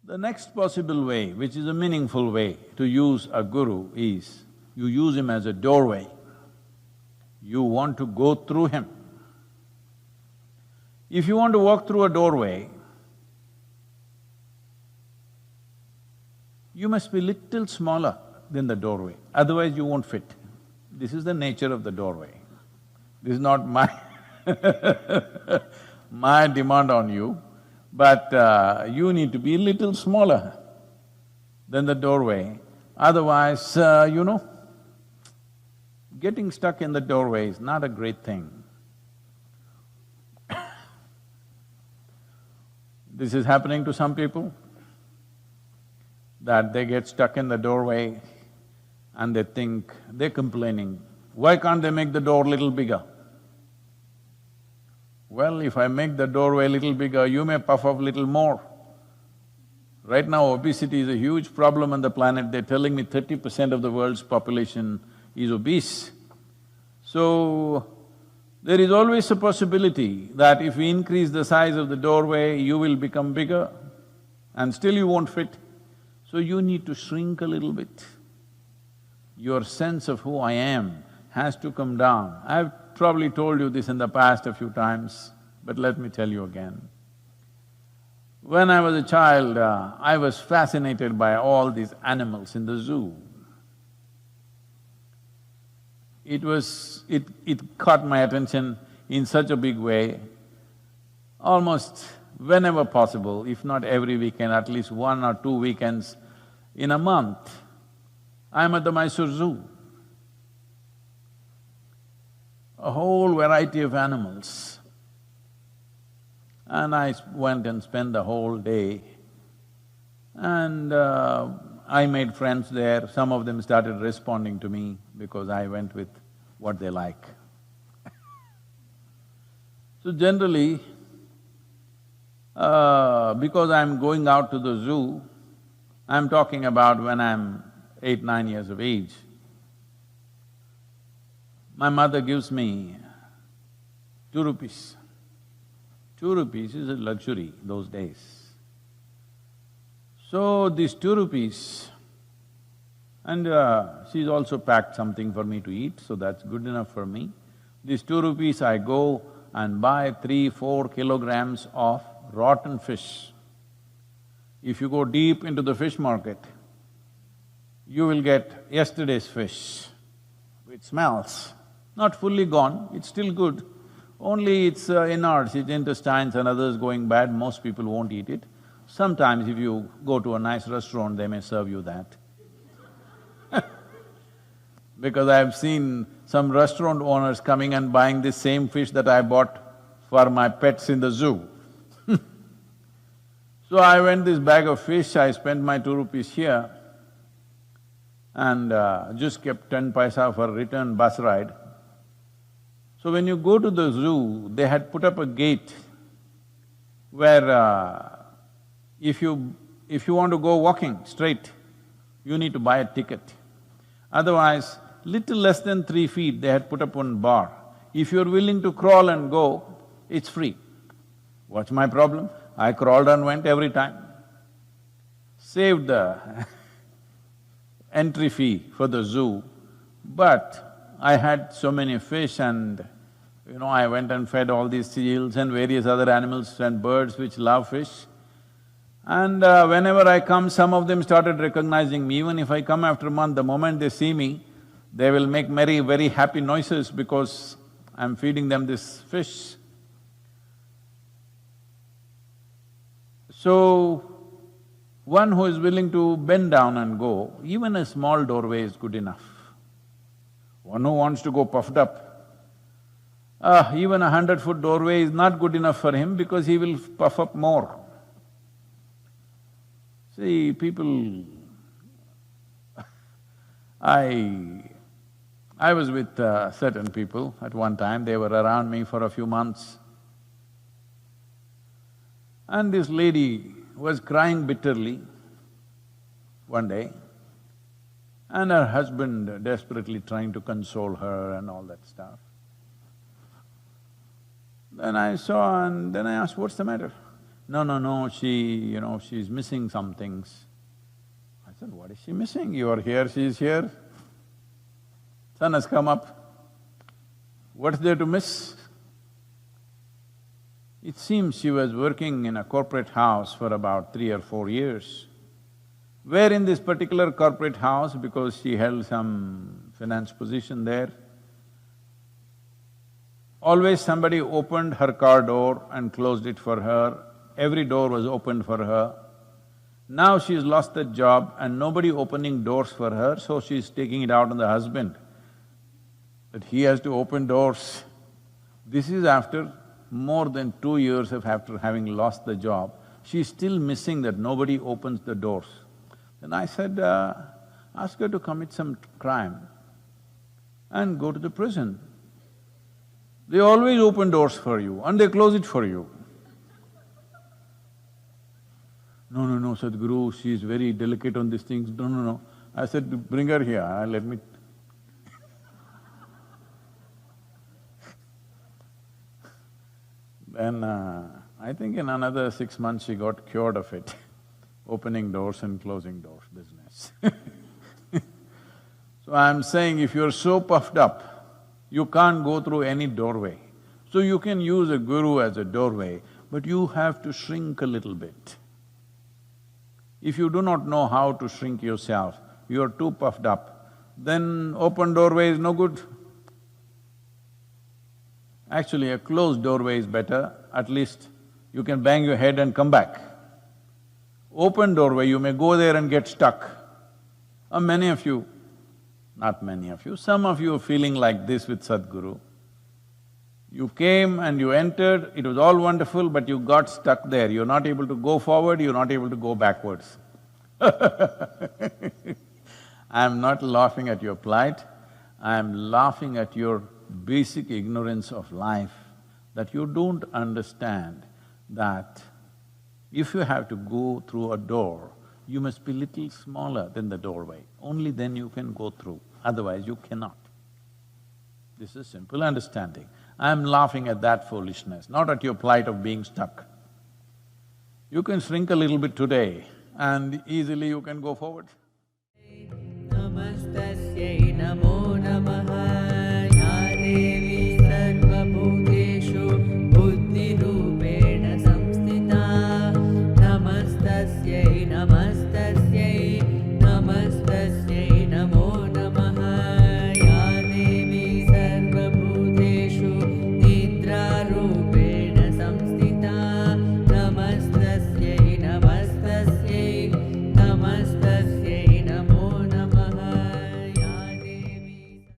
The next possible way, which is a meaningful way to use a guru is, you use him as a doorway. You want to go through him. If you want to walk through a doorway, you must be little smaller than the doorway, otherwise you won't fit. This is the nature of the doorway. This is not my my demand on you, but you need to be a little smaller than the doorway. Otherwise, getting stuck in the doorway is not a great thing. This is happening to some people, that they get stuck in the doorway and they think, they're complaining, why can't they make the door little bigger? Well, if I make the doorway a little bigger, you may puff up little more. Right now, obesity is a huge problem on the planet. They're telling me 30% of the world's population is obese. So, there is always a possibility that if we increase the size of the doorway, you will become bigger and still you won't fit. So you need to shrink a little bit. Your sense of who I am has to come down. I've probably told you this in the past a few times, but let me tell you again. When I was a child, I was fascinated by all these animals in the zoo. It caught my attention in such a big way. Almost whenever possible, if not every weekend, at least 1 or 2 weekends in a month, I'm at the Mysore Zoo. A whole variety of animals. And I went and spent the whole day. And I made friends there. Some of them started responding to me because I went with what they like. So generally, because I'm going out to the zoo, I'm talking about when I'm 8, 9 years of age. My mother gives me 2 rupees. 2 rupees is a luxury those days. So these 2 rupees, and she's also packed something for me to eat, so that's good enough for me. These 2 rupees I go and buy 3-4 kilograms of rotten fish. If you go deep into the fish market, you will get yesterday's fish, which smells. Not fully gone, it's still good. Only its innards, its intestines and others going bad, most people won't eat it. Sometimes if you go to a nice restaurant, they may serve you that. Because I've seen some restaurant owners coming and buying the same fish that I bought for my pets in the zoo. So I went this bag of fish, I spent my 2 rupees here and just kept 10 paisa for return bus ride. So when you go to the zoo, they had put up a gate where if you want to go walking straight, you need to buy a ticket. Otherwise, little less than 3 feet, they had put up one bar. If you're willing to crawl and go, it's free. What's my problem? I crawled and went every time. Saved the entry fee for the zoo, but I had so many fish and I went and fed all these seals and various other animals and birds which love fish. And whenever I come, some of them started recognizing me. Even if I come after a month, the moment they see me, they will make very happy noises because I'm feeding them this fish. So, one who is willing to bend down and go, even a small doorway is good enough. One who wants to go puffed up, even a 100-foot doorway is not good enough for him because he will puff up more. See, people… I was with certain people at one time, they were around me for a few months. And this lady was crying bitterly one day, and her husband desperately trying to console her and all that stuff. Then I saw and then I asked, what's the matter? No, no, no, she's missing some things. I said, what is she missing? You are here, she is here. Sun has come up. What's there to miss? It seems she was working in a corporate house for about 3 or 4 years. Where in this particular corporate house, because she held some finance position there, always somebody opened her car door and closed it for her. Every door was opened for her. Now she's lost that job and nobody opening doors for her, so she's taking it out on the husband, that he has to open doors. This is after more than 2 years after having lost the job. She's still missing that nobody opens the doors. Then I said, ask her to commit some crime and go to the prison. They always open doors for you and they close it for you. No, no, no, Sadhguru, she's very delicate on these things. No, no, no. I said, bring her here, let me… Then I think in another 6 months she got cured of it, opening doors and closing doors business. So I'm saying if you're so puffed up, you can't go through any doorway. So you can use a guru as a doorway, but you have to shrink a little bit. If you do not know how to shrink yourself, you're too puffed up, then open doorway is no good. Actually, a closed doorway is better, at least you can bang your head and come back. Open doorway, you may go there and get stuck. Many of you, not many of you, some of you are feeling like this with Sadhguru. You came and you entered, it was all wonderful, but you got stuck there. You're not able to go forward, you're not able to go backwards. I'm not laughing at your plight, I'm laughing at your basic ignorance of life, that you don't understand that if you have to go through a door, you must be little smaller than the doorway. Only then you can go through, otherwise you cannot. This is simple understanding. I'm laughing at that foolishness, not at your plight of being stuck. You can shrink a little bit today and easily you can go forward. Namastasya namo namaha ya devi sarvabhuteshu buddhirupena samstita. Namastasya namaste